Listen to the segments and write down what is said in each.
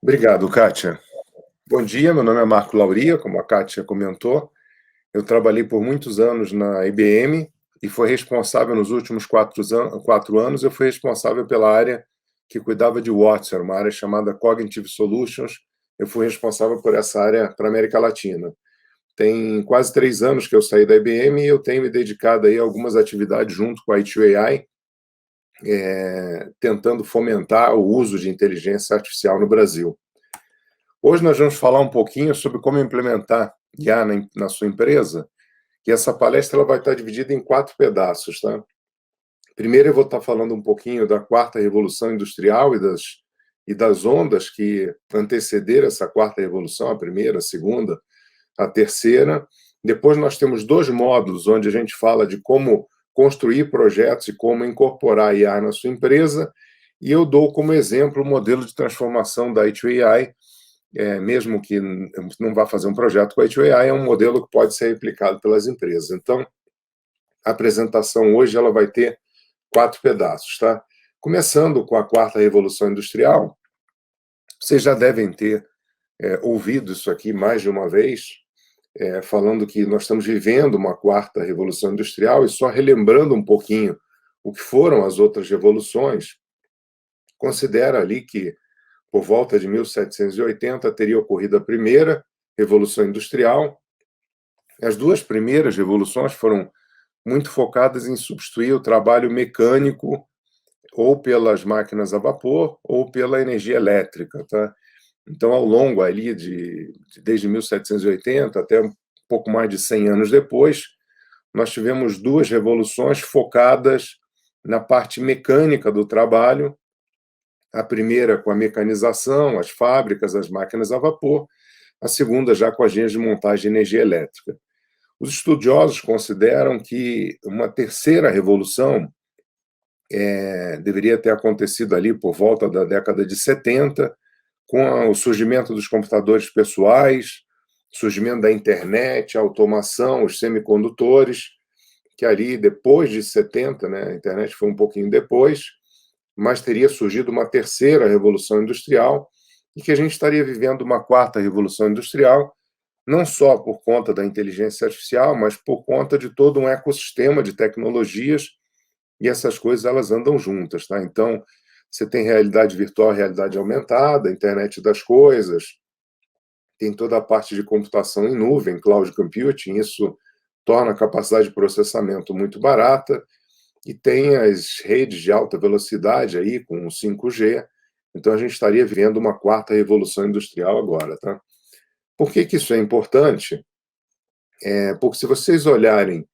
Obrigado, Kátia. Bom dia, meu nome é Marco Lauria, como a Kátia comentou. Eu trabalhei por muitos anos na IBM e fui responsável nos últimos 4 anos, eu fui responsável pela área que cuidava de Watson, uma área chamada Cognitive Solutions. Eu fui responsável por essa área para a América Latina. Tem quase 3 anos que eu saí da IBM e eu tenho me dedicado aí a algumas atividades junto com a I2AI, tentando fomentar o uso de inteligência artificial no Brasil. Hoje nós vamos falar um pouquinho sobre como implementar IA na sua empresa, e essa palestra ela vai estar dividida em 4 pedaços, tá? Primeiro eu vou estar falando um pouquinho da quarta revolução industrial e das ondas que antecederam essa quarta revolução, a primeira, a segunda, a terceira. Depois nós temos 2 módulos onde a gente fala de como construir projetos e como incorporar IA na sua empresa, e eu dou como exemplo o modelo de transformação da I2AI, mesmo que não vá fazer um projeto com a I2AI, é um modelo que pode ser replicado pelas empresas. Então, a apresentação hoje ela vai ter 4 pedaços, tá? Começando com a quarta revolução industrial, vocês já devem ter ouvido isso aqui mais de uma vez, falando que nós estamos vivendo uma quarta revolução industrial, e só relembrando um pouquinho o que foram as outras revoluções, considera ali que por volta de 1780 teria ocorrido a primeira revolução industrial. As 2 primeiras revoluções foram muito focadas em substituir o trabalho mecânico ou pelas máquinas a vapor ou pela energia elétrica, tá? Então, ao longo ali desde 1780 até um pouco mais de 100 anos depois, nós tivemos 2 revoluções focadas na parte mecânica do trabalho. A primeira com a mecanização, as fábricas, as máquinas a vapor, a segunda já com as linhas de montagem de energia elétrica. Os estudiosos consideram que uma terceira revolução deveria ter acontecido ali por volta da década de 70, com o surgimento dos computadores pessoais, surgimento da internet, a automação, os semicondutores, que ali depois de 70, né, a internet foi um pouquinho depois, mas teria surgido uma terceira revolução industrial e que a gente estaria vivendo uma quarta revolução industrial, não só por conta da inteligência artificial, mas por conta de todo um ecossistema de tecnologias, e essas coisas elas andam juntas, tá? Então, você tem realidade virtual, realidade aumentada, internet das coisas, tem toda a parte de computação em nuvem, cloud computing, isso torna a capacidade de processamento muito barata, e tem as redes de alta velocidade aí com o 5G, então a gente estaria vivendo uma quarta revolução industrial agora, tá? Por que isso é importante? Porque se vocês olharem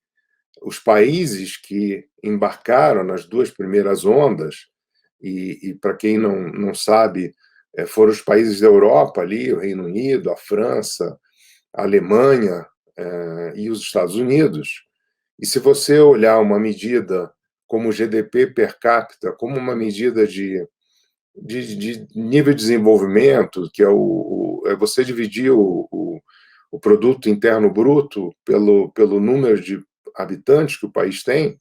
os países que embarcaram nas 2 primeiras ondas, e para quem não sabe, foram os países da Europa ali, o Reino Unido, a França, a Alemanha e os Estados Unidos. E se você olhar uma medida como o GDP per capita, como uma medida de nível de desenvolvimento, que é você dividir o produto interno bruto pelo número de habitantes que o país tem,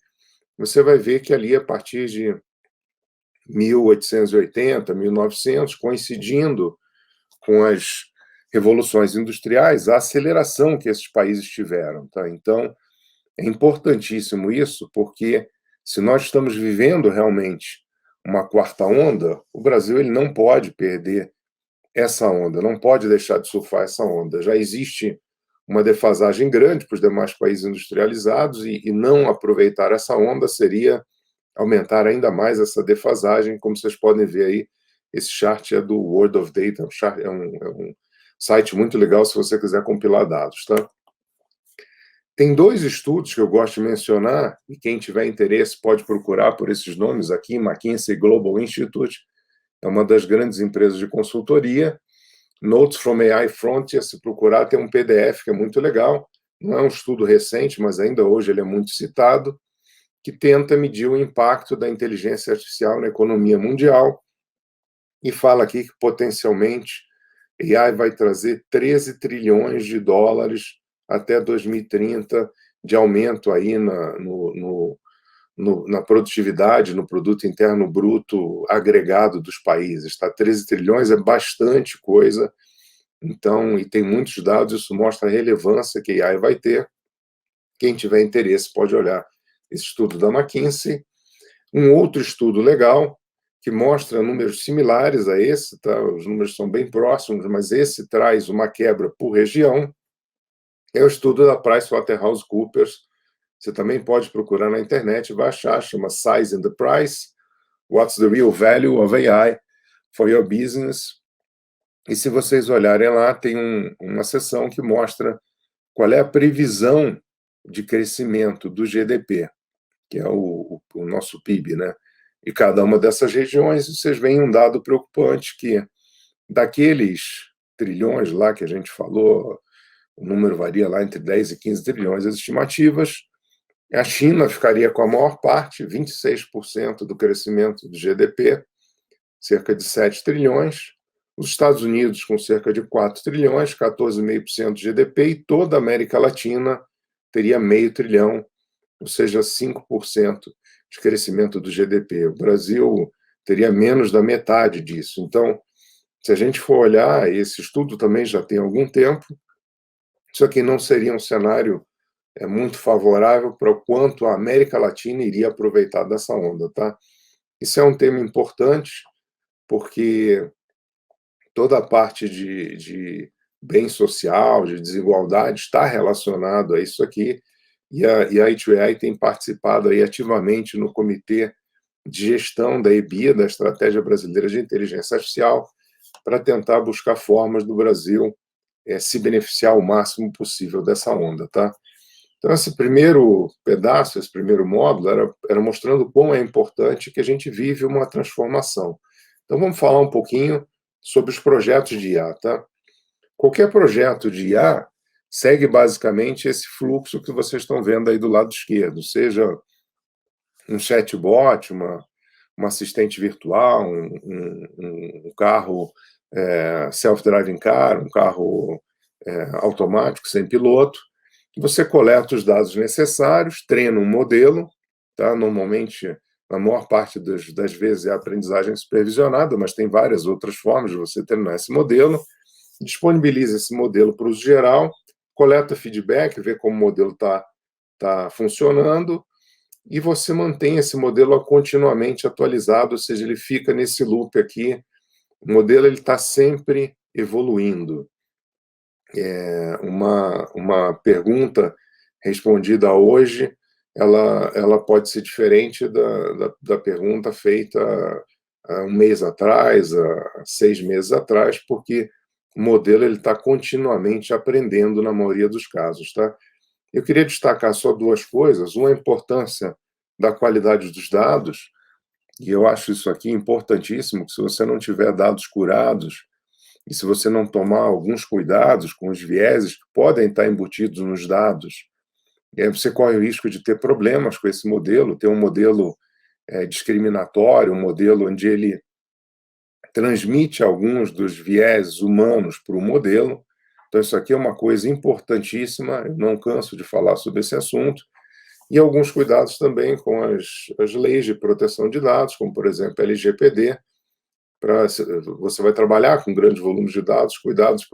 você vai ver que ali, a partir de 1880, 1900, coincidindo com as revoluções industriais, a aceleração que esses países tiveram, tá? Então, é importantíssimo isso, porque se nós estamos vivendo realmente uma quarta onda, o Brasil ele não pode perder essa onda, não pode deixar de surfar essa onda. Já existe uma defasagem grande para os demais países industrializados, e não aproveitar essa onda seria aumentar ainda mais essa defasagem. Como vocês podem ver aí, esse chart é do World of Data, é um site muito legal se você quiser compilar dados, tá? Tem 2 estudos que eu gosto de mencionar, e quem tiver interesse pode procurar por esses nomes aqui. McKinsey Global Institute é uma das grandes empresas de consultoria. Notes from AI Frontier, se procurar, tem um PDF que é muito legal. Não é um estudo recente, mas ainda hoje ele é muito citado, que tenta medir o impacto da inteligência artificial na economia mundial, e fala aqui que potencialmente AI vai trazer 13 trilhões de dólares até 2030 de aumento aí na produtividade, no produto interno bruto agregado dos países, tá? 13 trilhões é bastante coisa, então, e tem muitos dados, isso mostra a relevância que a AI vai ter. Quem tiver interesse pode olhar esse estudo da McKinsey. Um outro estudo legal, que mostra números similares a esse, tá? Os números são bem próximos, mas esse traz uma quebra por região, é o estudo da PricewaterhouseCoopers. Você também pode procurar na internet, vai achar, chama Size and the Price, What's the Real Value of AI for Your Business? E se vocês olharem lá, tem uma seção que mostra qual é a previsão de crescimento do GDP, que é o nosso PIB, né? E cada uma dessas regiões, vocês veem um dado preocupante que daqueles trilhões lá que a gente falou, o número varia lá entre 10 e 15 trilhões, as estimativas, a China ficaria com a maior parte, 26% do crescimento do GDP, cerca de 7 trilhões, os Estados Unidos com cerca de 4 trilhões, 14,5% do GDP, e toda a América Latina teria meio trilhão, ou seja, 5% de crescimento do GDP. O Brasil teria menos da metade disso. Então, se a gente for olhar, esse estudo também já tem algum tempo, isso aqui não seria um cenário muito favorável para o quanto a América Latina iria aproveitar dessa onda, tá? Isso é um tema importante, porque toda a parte de bem social, de desigualdade, está relacionado a isso aqui, e a E2AI tem participado aí ativamente no comitê de gestão da EBIA, da Estratégia Brasileira de Inteligência Artificial, para tentar buscar formas do Brasil se beneficiar o máximo possível dessa onda, tá? Então, esse primeiro pedaço, esse primeiro módulo, era mostrando quão é importante que a gente vive uma transformação. Então, vamos falar um pouquinho sobre os projetos de IA, tá? Qualquer projeto de IA segue basicamente esse fluxo que vocês estão vendo aí do lado esquerdo, seja um chatbot, uma assistente virtual, um carro self-driving car, um carro automático, sem piloto. Você coleta os dados necessários, treina um modelo, tá? Normalmente, na maior parte das vezes, é a aprendizagem supervisionada, mas tem várias outras formas de você treinar esse modelo, disponibiliza esse modelo para o uso geral, coleta feedback, vê como o modelo está funcionando, e você mantém esse modelo continuamente atualizado, ou seja, ele fica nesse loop aqui, o modelo está sempre evoluindo. Uma pergunta respondida hoje, ela pode ser diferente da pergunta feita há um mês atrás, há 6 meses atrás, porque o modelo está continuamente aprendendo na maioria dos casos, tá? Eu queria destacar só duas coisas. Uma, a importância da qualidade dos dados, e eu acho isso aqui importantíssimo, que se você não tiver dados curados, e se você não tomar alguns cuidados com os vieses que podem estar embutidos nos dados, você corre o risco de ter problemas com esse modelo, ter um modelo discriminatório, um modelo onde ele transmite alguns dos vieses humanos para o modelo. Então, isso aqui é uma coisa importantíssima, eu não canso de falar sobre esse assunto, e alguns cuidados também com as leis de proteção de dados, como, por exemplo, a LGPD. Você vai trabalhar com grandes volumes de dados, cuidados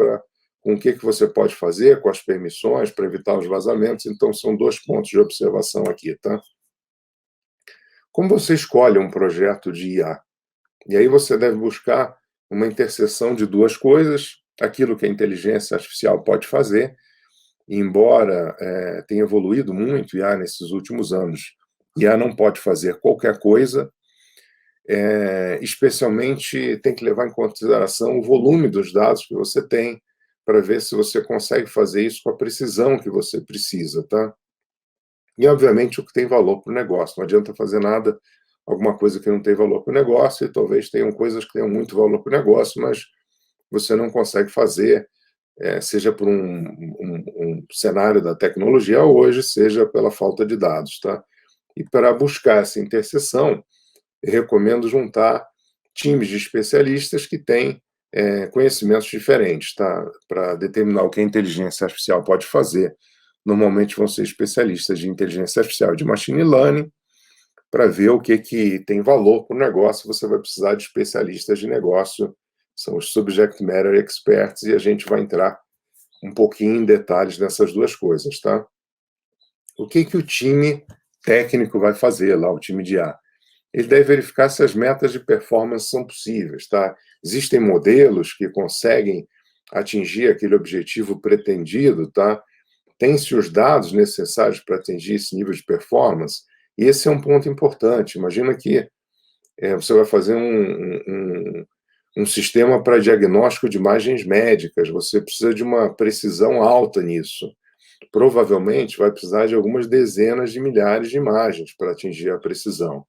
com o que você pode fazer, com as permissões, para evitar os vazamentos. Então, são 2 pontos de observação aqui, tá? Como você escolhe um projeto de IA? E aí você deve buscar uma interseção de 2 coisas, aquilo que a inteligência artificial pode fazer, e embora tenha evoluído muito IA nesses últimos anos, IA não pode fazer qualquer coisa, especialmente tem que levar em consideração o volume dos dados que você tem, para ver se você consegue fazer isso com a precisão que você precisa, tá? E, obviamente, o que tem valor para o negócio. Não adianta fazer nada, alguma coisa que não tem valor para o negócio, e talvez tenham coisas que tenham muito valor para o negócio, mas você não consegue fazer, seja por um cenário da tecnologia hoje, seja pela falta de dados, tá? E para buscar essa interseção, eu recomendo juntar times de especialistas que têm conhecimentos diferentes, tá? Para determinar o que a inteligência artificial pode fazer. Normalmente vão ser especialistas de inteligência artificial, de machine learning, para ver o que tem valor para o negócio. Você vai precisar de especialistas de negócio, são os Subject Matter Experts, e a gente vai entrar um pouquinho em detalhes nessas duas coisas, tá? O que o time técnico vai fazer lá, o time de A? Ele deve verificar se as metas de performance são possíveis, tá? Existem modelos que conseguem atingir aquele objetivo pretendido, tá? Tem-se os dados necessários para atingir esse nível de performance, e esse é um ponto importante. Imagina que você vai fazer um sistema para diagnóstico de imagens médicas, você precisa de uma precisão alta nisso. Provavelmente vai precisar de algumas dezenas de milhares de imagens para atingir a precisão.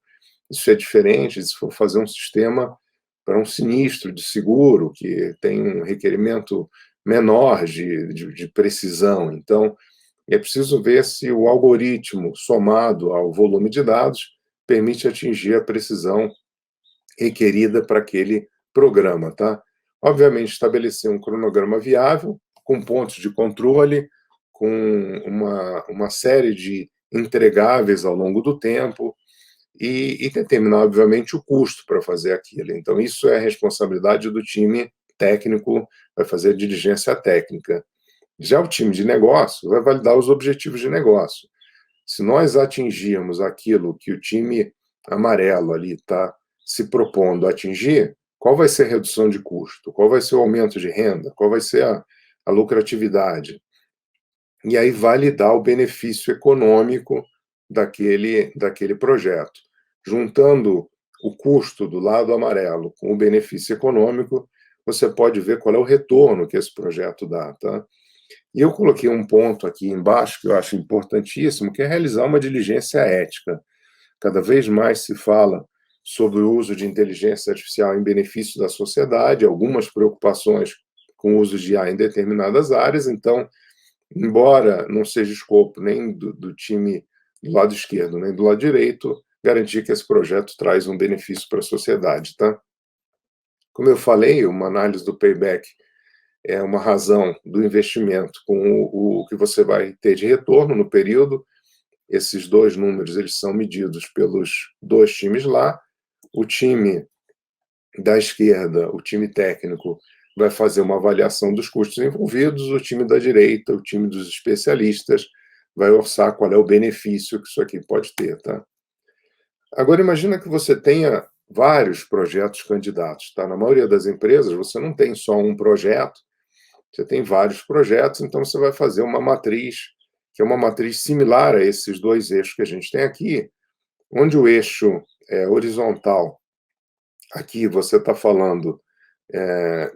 Isso é diferente se for fazer um sistema para um sinistro de seguro, que tem um requerimento menor de precisão. Então, é preciso ver se o algoritmo, somado ao volume de dados, permite atingir a precisão requerida para aquele programa, tá? Obviamente, estabelecer um cronograma viável, com pontos de controle, com uma série de entregáveis ao longo do tempo, e determinar, obviamente, o custo para fazer aquilo. Então, isso é a responsabilidade do time técnico, vai fazer a diligência técnica. Já o time de negócio vai validar os objetivos de negócio. Se nós atingirmos aquilo que o time amarelo ali está se propondo a atingir, qual vai ser a redução de custo? Qual vai ser o aumento de renda? Qual vai ser a lucratividade? E aí validar o benefício econômico daquele projeto. Juntando o custo do lado amarelo com o benefício econômico, você pode ver qual é o retorno que esse projeto dá, tá? E eu coloquei um ponto aqui embaixo que eu acho importantíssimo, que é realizar uma diligência ética. Cada vez mais se fala sobre o uso de inteligência artificial em benefício da sociedade, algumas preocupações com o uso de IA em determinadas áreas, então, embora não seja escopo nem do time do lado esquerdo, nem do lado direito, garantir que esse projeto traz um benefício para a sociedade, tá? Como eu falei, uma análise do payback é uma razão do investimento com o que você vai ter de retorno no período. Esses dois números eles são medidos pelos dois times lá. O time da esquerda, o time técnico, vai fazer uma avaliação dos custos envolvidos, o time da direita, o time dos especialistas, vai orçar qual é o benefício que isso aqui pode ter, tá? Agora, imagina que você tenha vários projetos candidatos, tá? Na maioria das empresas, você não tem só um projeto, você tem vários projetos, então você vai fazer uma matriz, que é uma matriz similar a esses dois eixos que a gente tem aqui, onde o eixo horizontal, aqui você está falando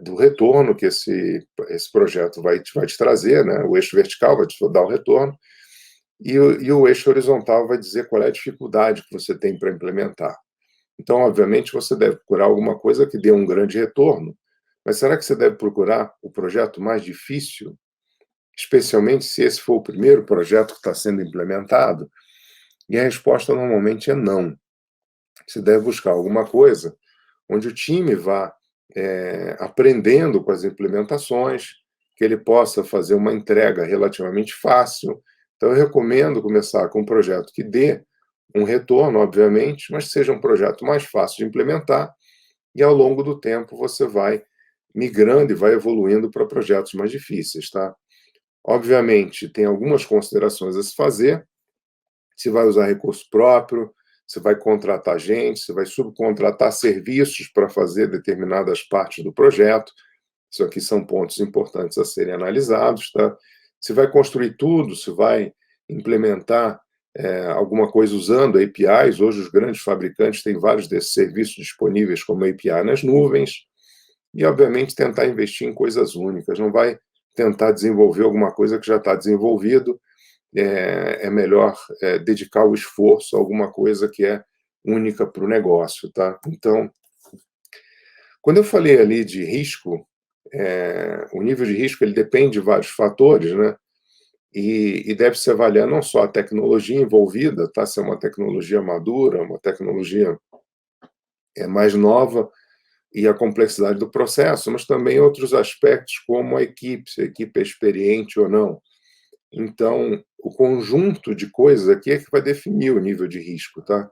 do retorno que esse projeto vai te trazer, né? O eixo vertical vai te dar o retorno, e o eixo horizontal vai dizer qual é a dificuldade que você tem para implementar. Então, obviamente, você deve procurar alguma coisa que dê um grande retorno, mas será que você deve procurar o projeto mais difícil, especialmente se esse for o primeiro projeto que está sendo implementado? E a resposta normalmente é não. Você deve buscar alguma coisa onde o time vá aprendendo com as implementações, que ele possa fazer uma entrega relativamente fácil. Então, eu recomendo começar com um projeto que dê um retorno, obviamente, mas seja um projeto mais fácil de implementar, e ao longo do tempo você vai migrando e vai evoluindo para projetos mais difíceis, tá? Obviamente, tem algumas considerações a se fazer. Se vai usar recurso próprio, você vai contratar gente, você vai subcontratar serviços para fazer determinadas partes do projeto. Isso aqui são pontos importantes a serem analisados, tá? Se vai construir tudo, se vai implementar alguma coisa usando APIs. Hoje os grandes fabricantes têm vários desses serviços disponíveis como API nas nuvens. E, obviamente, tentar investir em coisas únicas. Não vai tentar desenvolver alguma coisa que já está desenvolvido. É melhor dedicar o esforço a alguma coisa que é única para o negócio, tá? Então, quando eu falei ali de risco, o nível de risco ele depende de vários fatores, né? E deve-se avaliar não só a tecnologia envolvida, tá? Se é uma tecnologia madura, uma tecnologia mais nova, e a complexidade do processo, mas também outros aspectos como a equipe, se a equipe é experiente ou não. Então, o conjunto de coisas aqui é que vai definir o nível de risco, tá?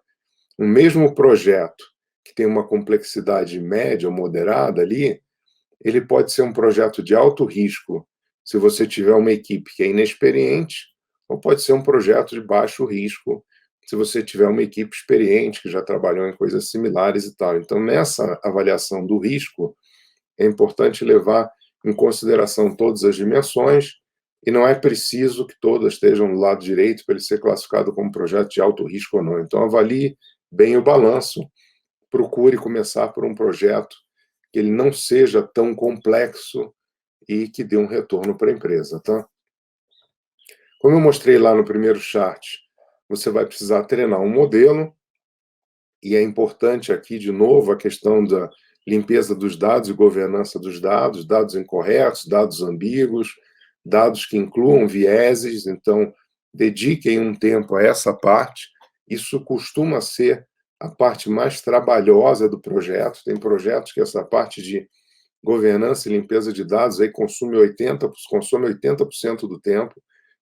o mesmo projeto que tem uma complexidade média ou moderada ali, ele pode ser um projeto de alto risco, se você tiver uma equipe que é inexperiente, ou pode ser um projeto de baixo risco, se você tiver uma equipe experiente, que já trabalhou em coisas similares e tal. Então, nessa avaliação do risco, é importante levar em consideração todas as dimensões, e não é preciso que todas estejam do lado direito para ele ser classificado como projeto de alto risco ou não. Então, avalie bem o balanço, procure começar por um projeto que ele não seja tão complexo e que dê um retorno para a empresa, tá? Como eu mostrei lá no primeiro chart, você vai precisar treinar um modelo, e é importante aqui, de novo, a questão da limpeza dos dados e governança dos dados, dados incorretos, dados ambíguos, dados que incluam vieses. Então, dediquem um tempo a essa parte. Isso costuma ser a parte mais trabalhosa do projeto. Tem projetos que essa parte de governança e limpeza de dados aí consome 80% do tempo.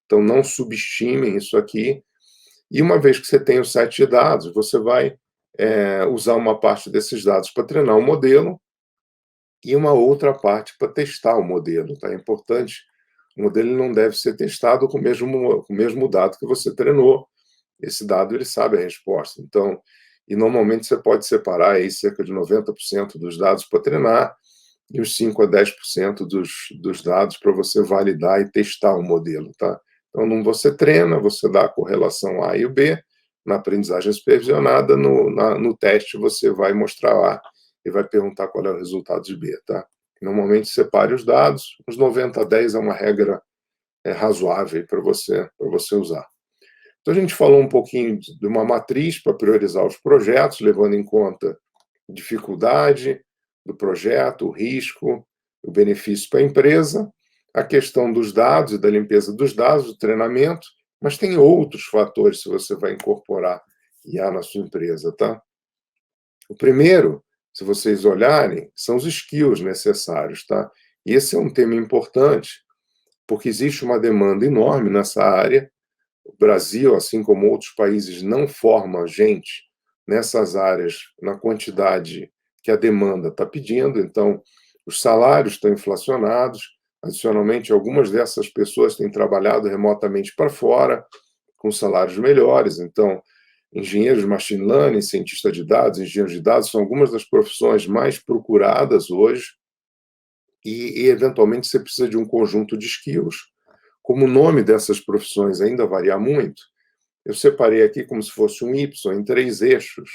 Então, não subestimem isso aqui. E uma vez que você tem o set de dados, você vai usar uma parte desses dados para treinar um modelo e uma outra parte para testar o modelo. Tá? É importante, o modelo não deve ser testado com o mesmo dado que você treinou. Esse dado ele sabe a resposta. Então, e normalmente você pode separar aí cerca de 90% dos dados para treinar e uns 5 a 10% dos dados para você validar e testar o modelo. Tá? Então, você treina, você dá a correlação A e o B, na aprendizagem supervisionada, no teste você vai mostrar A e vai perguntar qual é o resultado de B. Tá? Normalmente, separe os dados, uns 90 a 10 é uma regra razoável para você usar. Então, a gente falou um pouquinho de uma matriz para priorizar os projetos, levando em conta dificuldade do projeto, o risco, o benefício para a empresa, a questão dos dados e da limpeza dos dados, do treinamento, mas tem outros fatores se você vai incorporar IA na sua empresa, tá? O primeiro, se vocês olharem, são os skills necessários, tá? E esse é um tema importante, porque existe uma demanda enorme nessa área. O Brasil, assim como outros países, não forma gente nessas áreas na quantidade que a demanda está pedindo, então os salários estão inflacionados. Adicionalmente, algumas dessas pessoas têm trabalhado remotamente para fora, com salários melhores. Então, engenheiros de machine learning, cientista de dados, engenheiros de dados, são algumas das profissões mais procuradas hoje, e eventualmente você precisa de um conjunto de skills. Como o nome dessas profissões ainda varia muito, eu separei aqui como se fosse um Y em 3 eixos.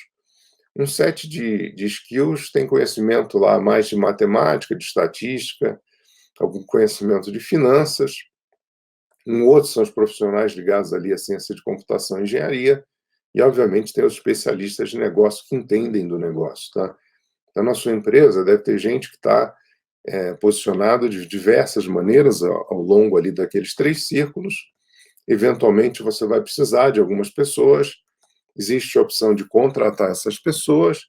Um set de skills tem conhecimento lá mais de matemática, de estatística, algum conhecimento de finanças. Um outro são os profissionais ligados ali à ciência de computação e engenharia. E, obviamente, tem os especialistas de negócio que entendem do negócio. Tá? Então, na sua empresa, deve ter gente que está posicionado de diversas maneiras ao longo ali daqueles 3 círculos. Eventualmente, você vai precisar de algumas pessoas. Existe a opção de contratar essas pessoas,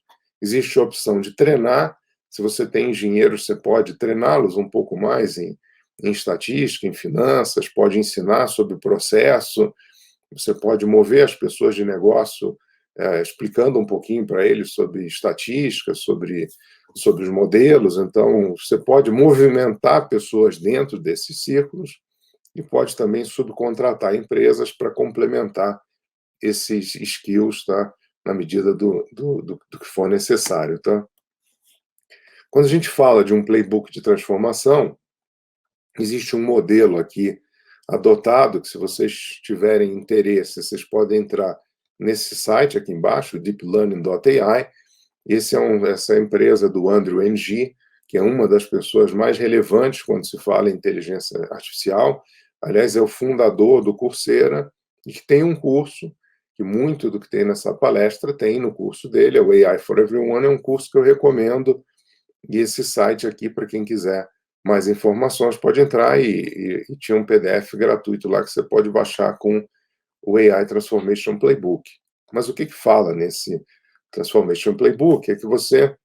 existe a opção de treinar. Se você tem engenheiros, você pode treiná-los um pouco mais em estatística, em finanças, pode ensinar sobre o processo, você pode mover as pessoas de negócio explicando um pouquinho para eles sobre estatística, sobre os modelos. Então, você pode movimentar pessoas dentro desses círculos e pode também subcontratar empresas para complementar esses skills, tá? Na medida do que for necessário. Tá? Quando a gente fala de um playbook de transformação, existe um modelo aqui adotado, que se vocês tiverem interesse, vocês podem entrar nesse site aqui embaixo, deeplearning.ai. Essa empresa do Andrew Ng, que é uma das pessoas mais relevantes quando se fala em inteligência artificial. Aliás, é o fundador do Coursera, e que tem um curso, que muito do que tem nessa palestra tem no curso dele, é o AI for Everyone, é um curso que eu recomendo, e esse site aqui, para quem quiser mais informações, pode entrar e tinha um PDF gratuito lá que você pode baixar com o AI Transformation Playbook. Mas o que fala nesse Transformation Playbook é que você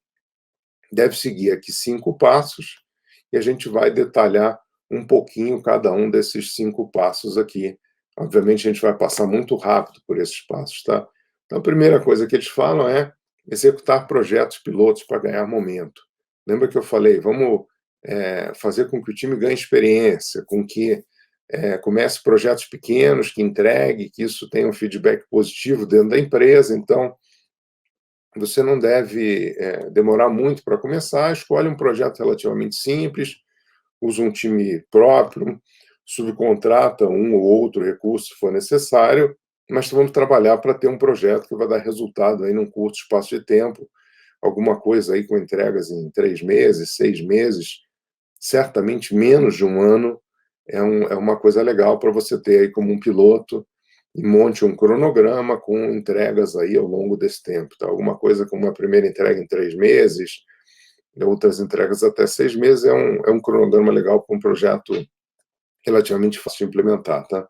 deve seguir aqui 5 passos e a gente vai detalhar um pouquinho cada um desses 5 passos aqui. Obviamente, a gente vai passar muito rápido por esses passos, tá? Então, a primeira coisa que eles falam é executar projetos pilotos para ganhar momento. Lembra que eu falei, vamos fazer com que o time ganhe experiência, com que comece projetos pequenos, que entregue, que isso tenha um feedback positivo dentro da empresa. Então, você não deve demorar muito para começar, escolhe um projeto relativamente simples, usa um time próprio, subcontrata um ou outro recurso se for necessário, mas vamos trabalhar para ter um projeto que vai dar resultado aí num curto espaço de tempo, alguma coisa aí com entregas em 3 meses, 6 meses, certamente menos de um ano, é uma coisa legal para você ter aí como um piloto e monte um cronograma com entregas aí ao longo desse tempo. Tá? Alguma coisa como uma primeira entrega em 3 meses, outras entregas até 6 meses, é um cronograma legal para um projeto relativamente fácil de implementar. Tá?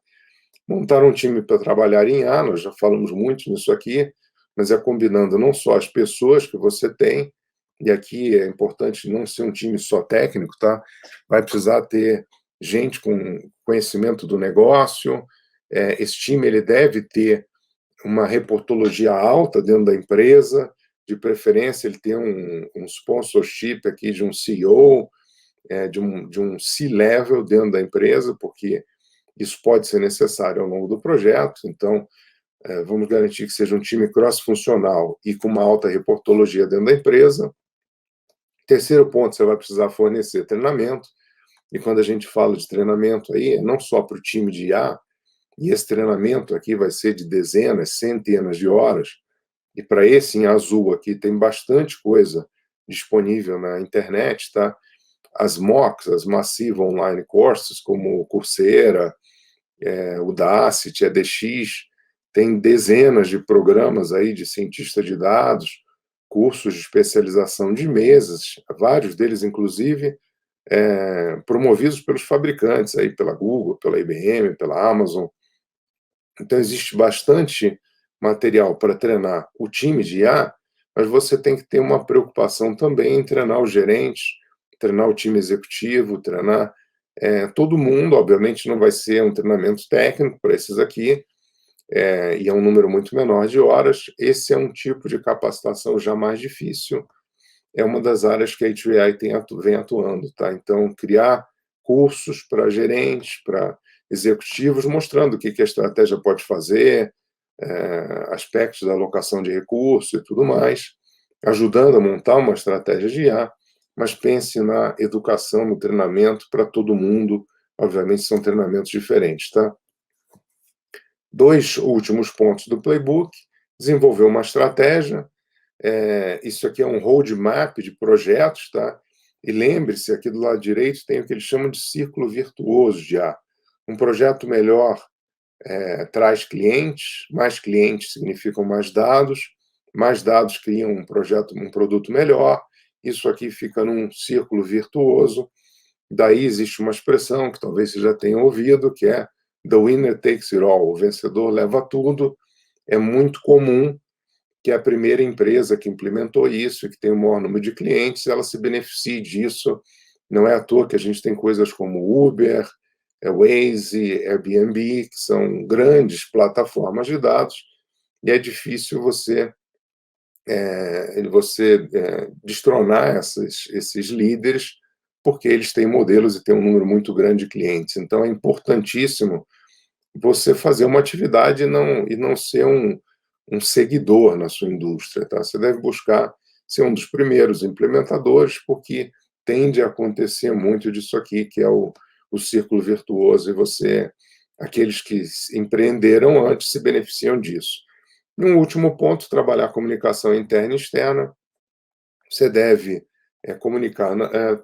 Montar um time para trabalhar em A, nós já falamos muito nisso aqui, mas é combinando não só as pessoas que você tem, e aqui é importante não ser um time só técnico, tá? Vai precisar ter gente com conhecimento do negócio, esse time ele deve ter uma reportologia alta dentro da empresa, de preferência ele ter um sponsorship aqui de um CEO, de um C-level dentro da empresa, porque isso pode ser necessário ao longo do projeto, então vamos garantir que seja um time cross-funcional e com uma alta reportologia dentro da empresa. Terceiro ponto, você vai precisar fornecer treinamento, e quando a gente fala de treinamento aí, é não só para o time de IA, e esse treinamento aqui vai ser de dezenas, centenas de horas, e para esse em azul aqui tem bastante coisa disponível na internet, tá? As MOOCs, as Massive Online Courses, como o Coursera, o Udacity, a EDX, tem dezenas de programas aí de cientista de dados, cursos de especialização de meses, vários deles, inclusive, promovidos pelos fabricantes, aí pela Google, pela IBM, pela Amazon. Então, existe bastante material para treinar o time de IA, mas você tem que ter uma preocupação também em treinar os gerentes, treinar o time executivo, treinar todo mundo. Obviamente, não vai ser um treinamento técnico para esses aqui, e é um número muito menor de horas. Esse é um tipo de capacitação já mais difícil, é uma das áreas que a H2AI vem atuando. Tá? Então, criar cursos para gerentes, para executivos, mostrando o que a estratégia pode fazer, aspectos da alocação de recursos e tudo mais, ajudando a montar uma estratégia de IA, mas pense na educação, no treinamento para todo mundo. Obviamente, são treinamentos diferentes. Tá? 2 últimos pontos do playbook: desenvolver uma estratégia. Isso aqui é um roadmap de projetos, tá? E lembre-se, aqui do lado direito tem o que eles chamam de círculo virtuoso de A. Um projeto melhor traz clientes significam mais dados criam um produto melhor, isso aqui fica num círculo virtuoso. Daí existe uma expressão que talvez você já tenha ouvido, que é "the winner takes it all", o vencedor leva tudo. É muito comum que a primeira empresa que implementou isso e que tem o maior número de clientes, ela se beneficie disso. Não é à toa que a gente tem coisas como Uber, Waze, Airbnb, que são grandes plataformas de dados, e é difícil você destronar esses líderes, porque eles têm modelos e têm um número muito grande de clientes. Então, é importantíssimo você fazer uma atividade e não ser um seguidor na sua indústria. Tá? Você deve buscar ser um dos primeiros implementadores, porque tende a acontecer muito disso aqui, que é o círculo virtuoso, e aqueles que empreenderam antes se beneficiam disso. E um último ponto, trabalhar a comunicação interna e externa. Você deve comunicar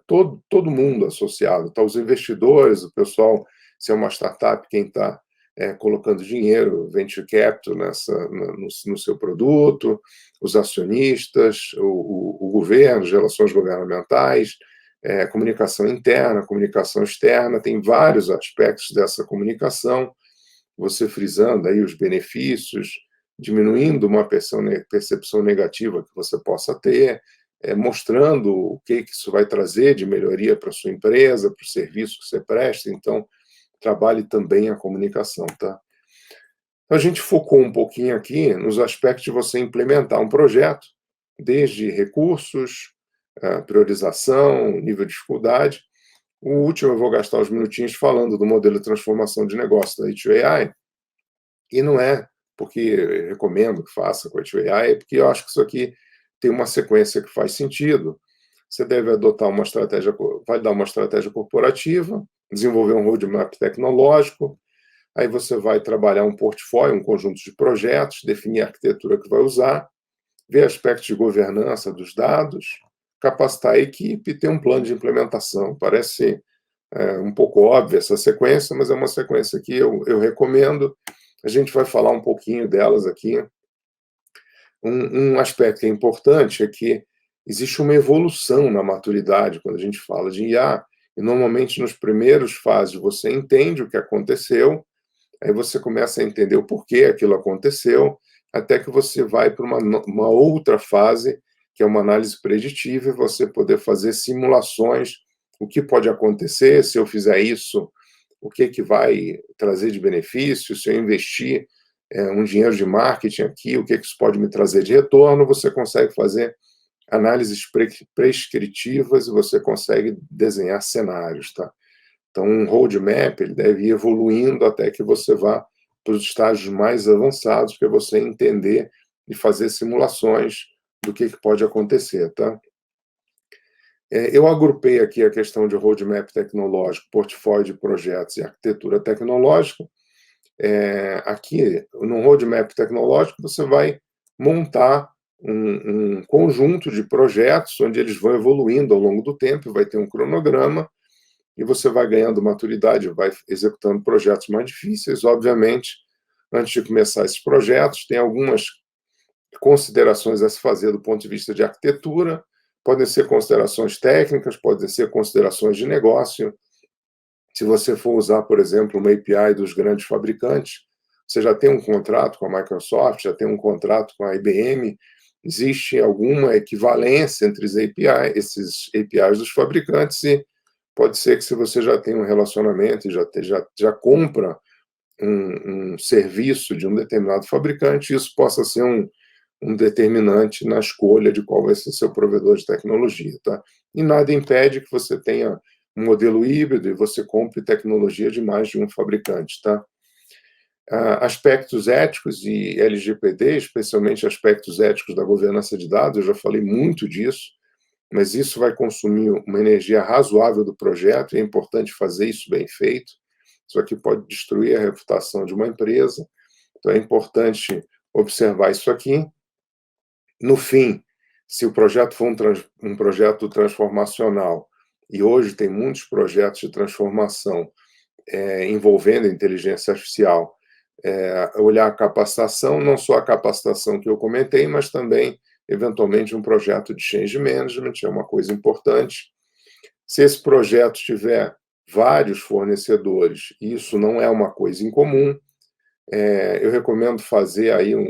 todo mundo associado, tá? Os investidores, o pessoal, se é uma startup, quem está colocando dinheiro, venture capital no seu produto, os acionistas, o governo, as relações governamentais, comunicação interna, comunicação externa, tem vários aspectos dessa comunicação, você frisando aí os benefícios, diminuindo uma percepção negativa que você possa ter, mostrando o que isso vai trazer de melhoria para a sua empresa, para o serviço que você presta. Então, trabalhe também a comunicação, tá? Então, a gente focou um pouquinho aqui nos aspectos de você implementar um projeto, desde recursos, priorização, nível de dificuldade. O último eu vou gastar uns minutinhos falando do modelo de transformação de negócio da A2AI, e não é porque eu recomendo que faça com a A2AI, é porque eu acho que isso aqui tem uma sequência que faz sentido. Você deve adotar uma estratégia, vai dar uma estratégia corporativa, desenvolver um roadmap tecnológico, aí você vai trabalhar um portfólio, um conjunto de projetos, definir a arquitetura que vai usar, ver aspectos de governança dos dados, capacitar a equipe e ter um plano de implementação. Parece um pouco óbvia essa sequência, mas é uma sequência que eu recomendo. A gente vai falar um pouquinho delas aqui. Um aspecto que é importante é que existe uma evolução na maturidade quando a gente fala de IA, e normalmente nos primeiros fases você entende o que aconteceu, aí você começa a entender o porquê aquilo aconteceu, até que você vai para uma outra fase, que é uma análise preditiva, e você poder fazer simulações, o que pode acontecer se eu fizer isso, o que vai trazer de benefício, se eu investir um dinheiro de marketing aqui, o que isso pode me trazer de retorno, você consegue fazer análises prescritivas e você consegue desenhar cenários, tá? Então, um roadmap, ele deve ir evoluindo até que você vá para os estágios mais avançados, para você entender e fazer simulações do que pode acontecer, tá? Eu agrupei aqui a questão de roadmap tecnológico, portfólio de projetos e arquitetura tecnológica. Aqui, no roadmap tecnológico, você vai montar um conjunto de projetos onde eles vão evoluindo ao longo do tempo, vai ter um cronograma, e você vai ganhando maturidade, vai executando projetos mais difíceis. Obviamente, antes de começar esses projetos, tem algumas considerações a se fazer do ponto de vista de arquitetura, podem ser considerações técnicas, podem ser considerações de negócio. Se você for usar, por exemplo, uma API dos grandes fabricantes, você já tem um contrato com a Microsoft, já tem um contrato com a IBM, existe alguma equivalência entre esses APIs dos fabricantes, e pode ser que, se você já tem um relacionamento e já compra um serviço de um determinado fabricante, isso possa ser um determinante na escolha de qual vai ser seu provedor de tecnologia, tá? E nada impede que você tenha um modelo híbrido e você compre tecnologia de mais de um fabricante, tá? Aspectos éticos e LGPD, especialmente aspectos éticos da governança de dados, eu já falei muito disso, mas isso vai consumir uma energia razoável do projeto, e é importante fazer isso bem feito. Isso aqui pode destruir a reputação de uma empresa, então é importante observar isso aqui. No fim, se o projeto for um projeto transformacional, e hoje tem muitos projetos de transformação envolvendo a inteligência artificial, olhar a capacitação, não só a capacitação que eu comentei, mas também, eventualmente, um projeto de change management, é uma coisa importante. Se esse projeto tiver vários fornecedores, isso não é uma coisa incomum, eu recomendo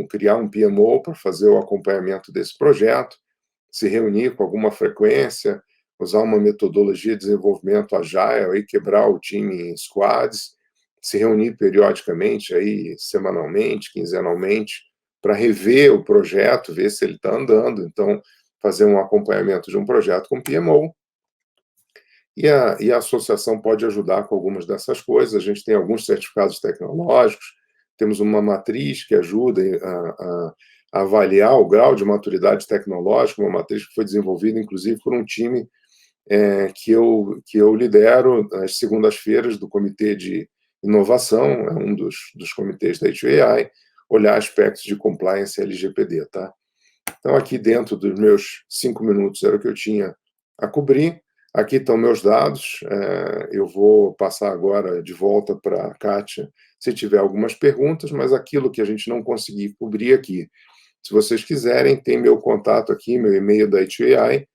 criar um PMO para fazer o acompanhamento desse projeto, se reunir com alguma frequência, usar uma metodologia de desenvolvimento agile, aí quebrar o time em squads, se reunir periodicamente, aí, semanalmente, quinzenalmente, para rever o projeto, ver se ele está andando. Então, fazer um acompanhamento de um projeto com PMO. E a associação pode ajudar com algumas dessas coisas. A gente tem alguns certificados tecnológicos, temos uma matriz que ajuda a avaliar o grau de maturidade tecnológica, uma matriz que foi desenvolvida, inclusive, por um time que eu lidero às segundas-feiras do Comitê de Inovação, é um dos comitês da A2AI, olhar aspectos de compliance LGPD, tá? Então, aqui dentro dos meus 5 minutos era o que eu tinha a cobrir. Aqui estão meus dados, eu vou passar agora de volta para a Kátia, se tiver algumas perguntas, mas aquilo que a gente não conseguir cobrir aqui, se vocês quiserem, tem meu contato aqui, meu e-mail da A2AI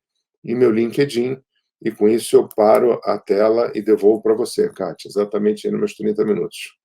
e meu LinkedIn, e com isso eu paro a tela e devolvo para você, Kátia, exatamente aí nos meus 30 minutos.